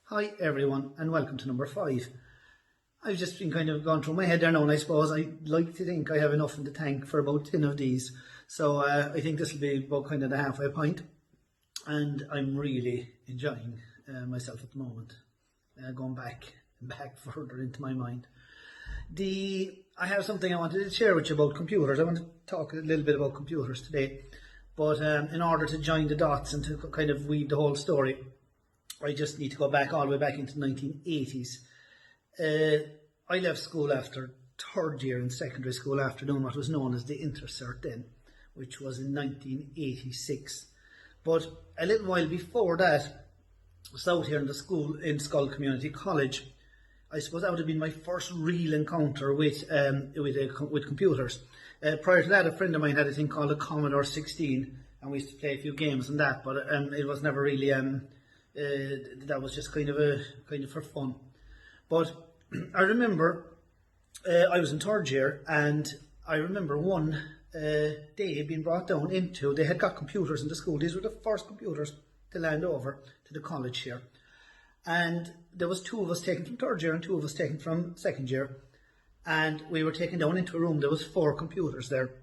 Hi everyone and welcome to number 5. I've just been kind of gone through my head there now, and I suppose I like to think I have enough in the tank for about 10 of these. So I think this will be about kind of the halfway point, and I'm really enjoying myself at the moment, going back and back further into my mind. I have something I wanted to share with you about computers. I want to talk a little bit about computers today, but in order to join the dots and to kind of weave the whole story, I just need to go back all the way back into the 1980s. I left school after third year in secondary school after doing what was known as the Intercert then, which was in 1986. But a little while before that, I was out here in the school in Schull Community College. I suppose that would have been my first real encounter with computers. Prior to that, a friend of mine had a thing called a Commodore 16, and we used to play a few games on that, but it was never really that was just kind of for fun. But I remember I was in third year, and I remember one day being brought down into, they had got computers in the school. These were the first computers to land over to the college here. And there was two of us taken from third year and two of us taken from second year. And we were taken down into a room. There was 4 computers there.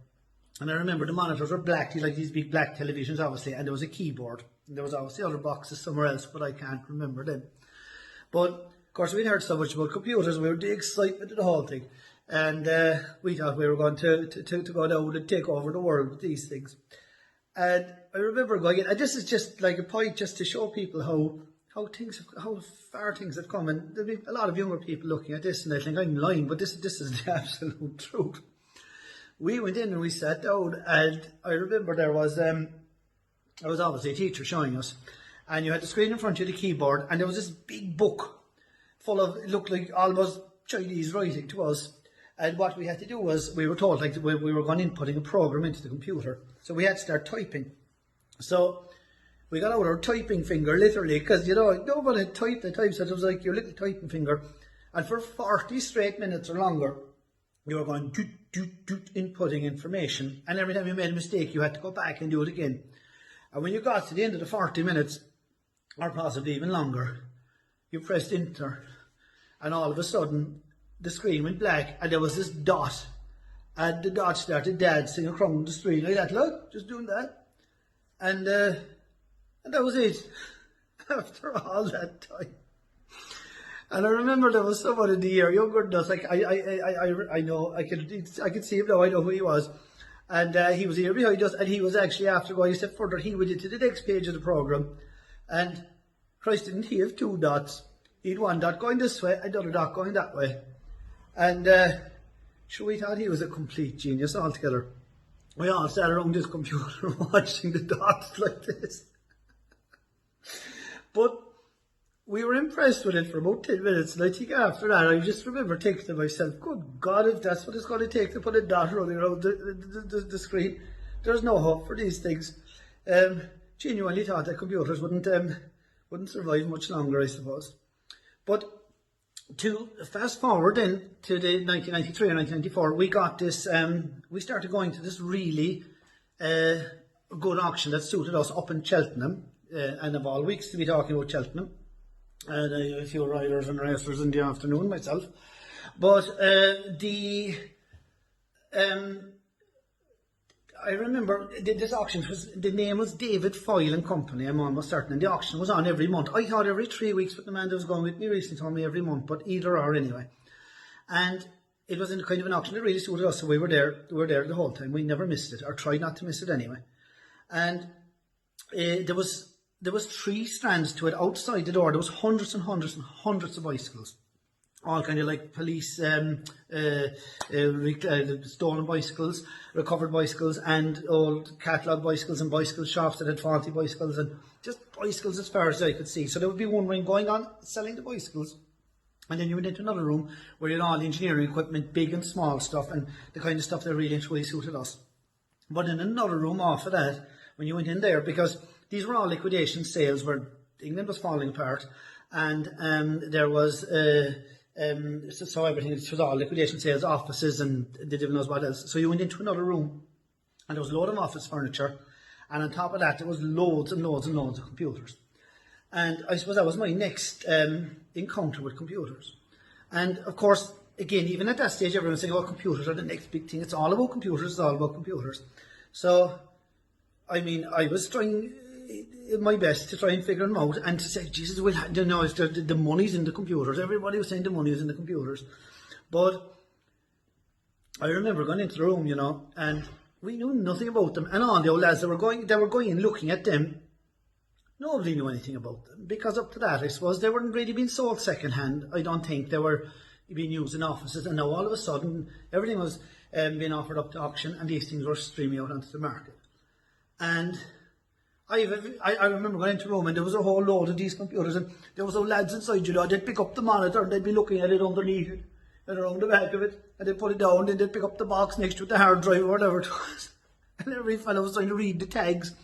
And I remember the monitors were black, like these big black televisions, obviously, and there was a keyboard. And there was obviously other boxes somewhere else, but I can't remember them. But, of course, we'd heard so much about computers, we were the excitement of the whole thing. And we thought we were going to go down and take over the world with these things. And I remember going in, and this is just like a point just to show people how far things have come. And there'll be a lot of younger people looking at this and they think I'm lying, but this is the absolute truth. We went in and we sat down, and I remember there was obviously a teacher showing us, and you had the screen in front of you, the keyboard, and there was this big book full of, it looked like almost Chinese writing to us. And what we had to do was, we were told like we were going in putting a program into the computer, so we had to start typing. So we got out our typing finger, literally, because nobody typed the type, so it was like your little typing finger, and for 40 straight minutes or longer you were going doot, doot, doot, inputting information, and every time you made a mistake you had to go back and do it again. And when you got to the end of the 40 minutes, or possibly even longer, you pressed enter, and all of a sudden the screen went black, and there was this dot, and the dot started dancing across the screen like that. Look, just doing that, and that was it. After all that time. And I remember there was someone in the year younger than us. Like I know, I could see him now. I know who he was, and he was a year behind us. And he was actually, after going a step further, he went into the next page of the program. And Christ, didn't he have 2 dots? He had 1 dot going this way, another dot going that way. And sure, we thought he was a complete genius altogether. We all sat around this computer watching the dots like this. But we were impressed with it for about 10 minutes, and I think after that I just remember thinking to myself, good God, if that's what it's going to take to put a dot running around the screen, there's no hope for these things. Genuinely thought that computers wouldn't survive much longer, I suppose. But to fast forward then to the 1993 or 1994, we got this, we started going to this really good auction that suited us up in Cheltenham, and of all weeks to be talking about Cheltenham. And I have a few riders and racers in the afternoon myself. But I remember this auction, the name was David Foyle and Company, I'm almost certain, and the auction was on every month. I thought every 3 weeks, but the man that was going with me recently told me every month, but either or anyway. And it was in kind of an auction that really suited us, so we were there the whole time. We never missed it, or tried not to miss it anyway. And there was 3 strands to it. Outside the door there was hundreds and hundreds and hundreds of bicycles, all kind of like police stolen bicycles, recovered bicycles, and old catalogue bicycles, and bicycle shops that had faulty bicycles, and just bicycles as far as I could see. So there would be one ring going on selling the bicycles, and then you went into another room where you had all the engineering equipment, big and small stuff, and the kind of stuff that really and truly suited us. But in another room off of that, when you went in there, because these were all liquidation sales where England was falling apart, and there was so everything, it was all liquidation sales, offices, and they didn't know what else. So you went into another room, and there was a load of office furniture, and on top of that there was loads and loads and loads of computers. And I suppose that was my next encounter with computers. And of course, again, even at that stage, everyone's saying, oh, computers are the next big thing. It's all about computers, it's all about computers. So, I mean, I was trying my best to try and figure them out and to say, Jesus, well, you know, the money's in the computers. Everybody was saying the money was in the computers. But I remember going into the room, you know, and we knew nothing about them. And all the old lads that were going and looking at them, nobody knew anything about them. Because up to that, I suppose, they weren't really being sold second-hand. I don't think they were being used in offices. And now all of a sudden, everything was being offered up to auction and these things were streaming out onto the market. And I remember going into Rome and there was a whole load of these computers and there was old lads inside, you know, they'd pick up the monitor and they'd be looking at it underneath it and around the back of it and they'd put it down and they'd pick up the box next to it, the hard drive or whatever it was. And every fellow was trying to read the tags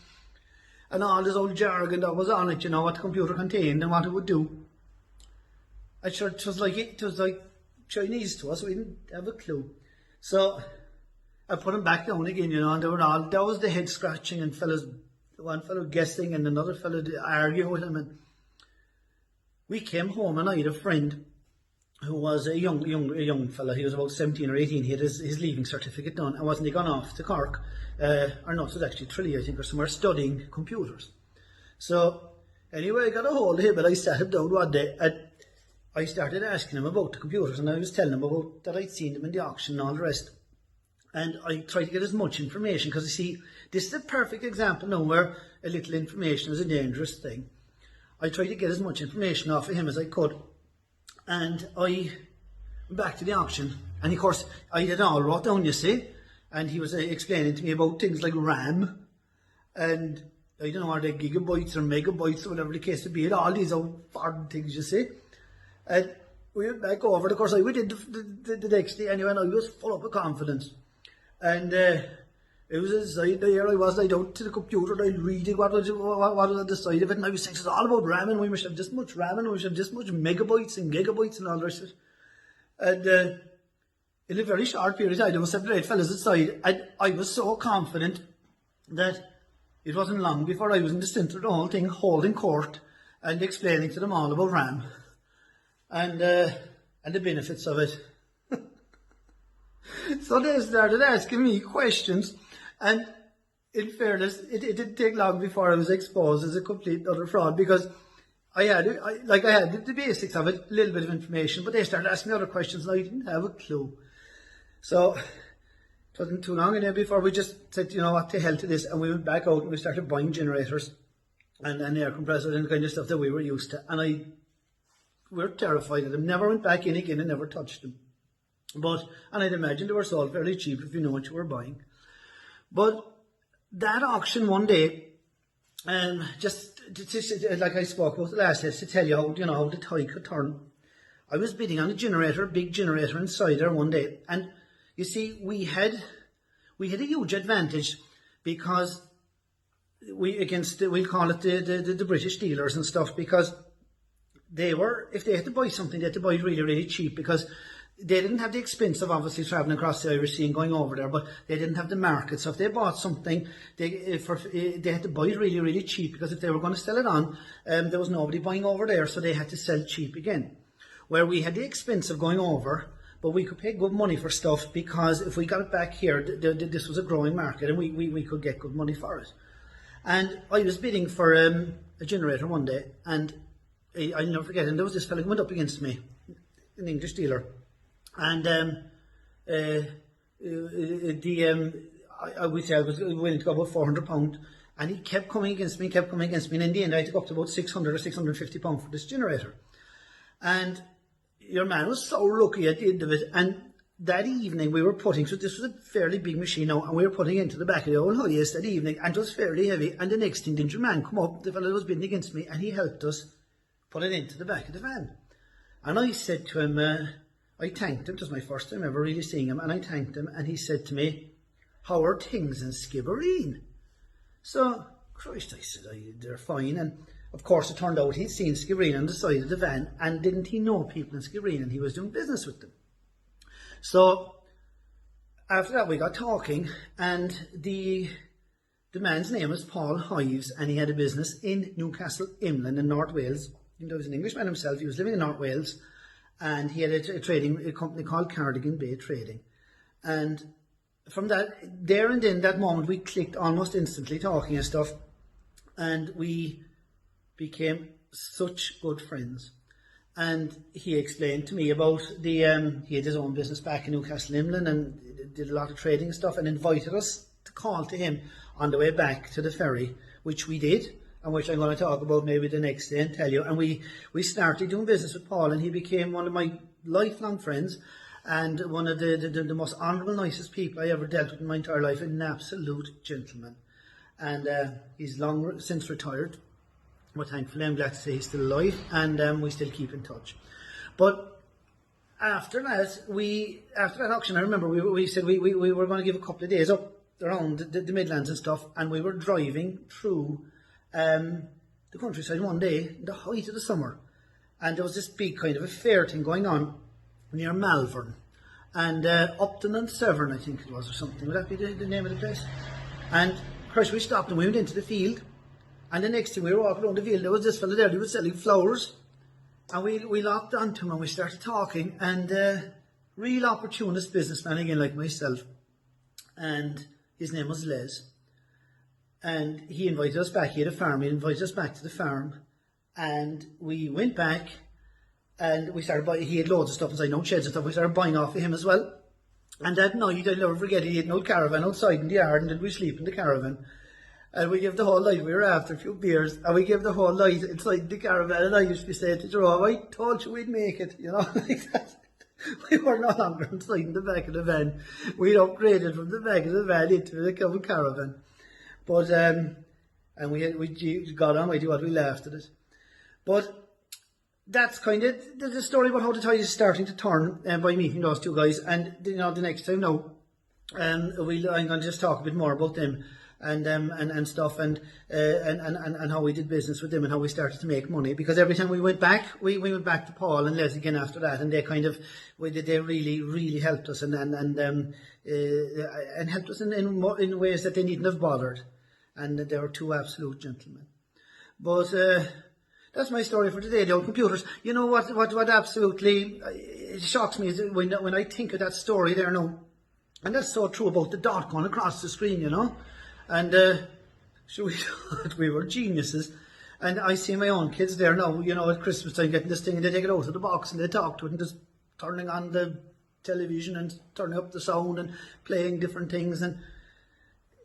and all this old jargon that was on it, you know, what the computer contained and what it would do. I'm sure it was like Chinese to us, we didn't have a clue. So I put them back down again, you know, and that was the head scratching and one fellow guessing and another fellow arguing with him. And we came home and I had a friend who was a young fellow. He was about 17 or 18. He had his leaving certificate done and wasn't he gone off to Cork, or no, it was actually Tralee, I think, or somewhere, studying computers. So anyway, I got a hold of him and I sat him down one day and I started asking him about the computers and I was telling him about that I'd seen them in the auction and all the rest. And I tried to get as much information because, you see, this is a perfect example now where a little information is a dangerous thing. I tried to get as much information off of him as I could. And I went back to the auction. And, of course, I had it all wrote down, you see. And he was explaining to me about things like RAM. And I don't know, are they gigabytes or megabytes or whatever the case would be. And all these old foreign things, you see. And we went back over. And, of course, we did the next day anyway. And I was full up of confidence. And it was inside there, I was laid out to the computer and I'd read it, what was on the side of it, and I was saying, it's all about RAM and we must have this much RAM and we must have this much megabytes and gigabytes and all the rest of it. And in a very short period of time, there were 7 or 8 fellas inside, and I was so confident that it wasn't long before I was in the centre of the whole thing, holding court and explaining to them all about RAM and the benefits of it. So they started asking me questions, and in fairness, it didn't take long before I was exposed as a complete utter fraud, because I had the basics of it, a little bit of information, but they started asking me other questions and I didn't have a clue. So it wasn't too long before we just said, you know what, to hell to this, and we went back out and we started buying generators and air compressors and the kind of stuff that we were used to, and we were terrified of them, never went back in again and never touched them. And I'd imagine they were sold fairly cheap if you knew what you were buying. But that auction one day, just like I spoke about the last day, to tell you how, how the tide could turn. I was bidding on a generator, a big generator inside there one day, and you see, we had a huge advantage because we'll call it the British dealers and stuff, because if they had to buy something, they had to buy it really, really cheap, because they didn't have the expense of obviously travelling across the Irish Sea and going over there, but they didn't have the market. So if they bought something, they had to buy it really, really cheap, because if they were going to sell it on, there was nobody buying over there, so they had to sell cheap again. Where we had the expense of going over, but we could pay good money for stuff, because if we got it back here, this was a growing market and we could get good money for it. And I was bidding for a generator one day, and I'll never forget, and there was this fellow who went up against me, an English dealer. And I would say I was willing to go about £400, and he kept coming against me, and in the end I had to go up to about £600 or £650 for this generator. And your man was so lucky at the end of it, and that evening we were putting, so this was a fairly big machine now, and we were putting it into the back of the old hoist that evening, and it was fairly heavy, and the next thing, did your man come up, the fellow that was bidding against me, and he helped us put it into the back of the van. And I said to him, I thanked him, it was my first time ever really seeing him, and I thanked him, and he said to me, how are things in Skibbereen? So, Christ, I said, they're fine, and of course it turned out he'd seen Skibbereen on the side of the van, and didn't he know people in Skibbereen, and he was doing business with them. So, after that we got talking, and the The man's name was Paul Hives, and he had a business in Newcastle, Inland in North Wales. He was an Englishman himself. He was living in North Wales, and he had a company called Cardigan Bay Trading. And from that, there and then, that moment, we clicked almost instantly, talking and stuff, and we became such good friends. And he explained to me about he had his own business back in Newcastle, Inland, and did a lot of trading and stuff, and invited us to call to him on the way back to the ferry, which we did, and which I'm going to talk about maybe the next day and tell you. And we started doing business with Paul, and he became one of my lifelong friends, and one of the most honourable, nicest people I ever dealt with in my entire life, an absolute gentleman. And he's long since retired, but thankfully I'm glad to say he's still alive, and we still keep in touch. But after that auction, I remember we said we were going to give a couple of days up around the Midlands and stuff, and we were driving through the countryside one day in the height of the summer, and there was this big kind of a fair thing going on near Malvern, and Upton and Severn, I think it was, or something. Would that be the name of the place? And of course we stopped and we went into the field, and the next thing we were walking around the field, there was this fella there, he was selling flowers, and we locked onto him and we started talking, and real opportunist businessman again, like myself, and his name was Les, and he invited us back. He had a farm. He invited us back to the farm, and we went back, and we started buying. He had loads of stuff inside, no sheds and stuff. We started buying off of him as well. And that night, I'll never forget, he had an old caravan outside in the yard, and then we sleep in the caravan. And we gave the whole night, we were after a few beers, and we gave the whole night inside the caravan, and I used to be saying to Jerome, I told you we'd make it, you know, like that. We were no longer inside in the back of the van. We'd upgraded from the back of the van into the covered caravan. But, and we got on, we laughed at it. But that's kind of the story about how the tide is starting to turn by meeting those two guys. And, you know, the next time now, I'm going to just talk a bit more about them and stuff, and how we did business with them and how we started to make money. Because every time we went back, we went back to Paul and Les again after that, and they kind of they really helped us and helped us in ways that they needn't have bothered, and they were two absolute gentlemen. But that's my story for today. The old computers. You know what absolutely shocks me is when I think of that story there now, and that's so true about the dot going across the screen, you know. And so we thought we were geniuses. And I see my own kids there now, you know, at Christmas time getting this thing, and they take it out of the box and they talk to it and just turning on the television and turning up the sound and playing different things. And,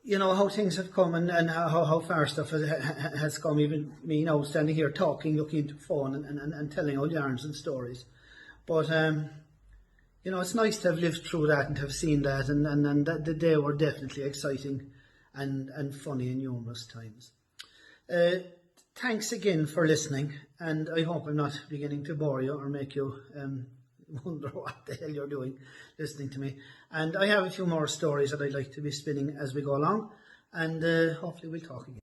you know, how things have come and how far stuff has come. Even me now standing here talking, looking into the phone and telling old yarns and stories. But, you know, it's nice to have lived through that and to have seen that, and that they were definitely exciting and funny in numerous times. Thanks again for listening, and I hope I'm not beginning to bore you or make you wonder what the hell you're doing listening to me. And I have a few more stories that I'd like to be spinning as we go along, and hopefully we'll talk again.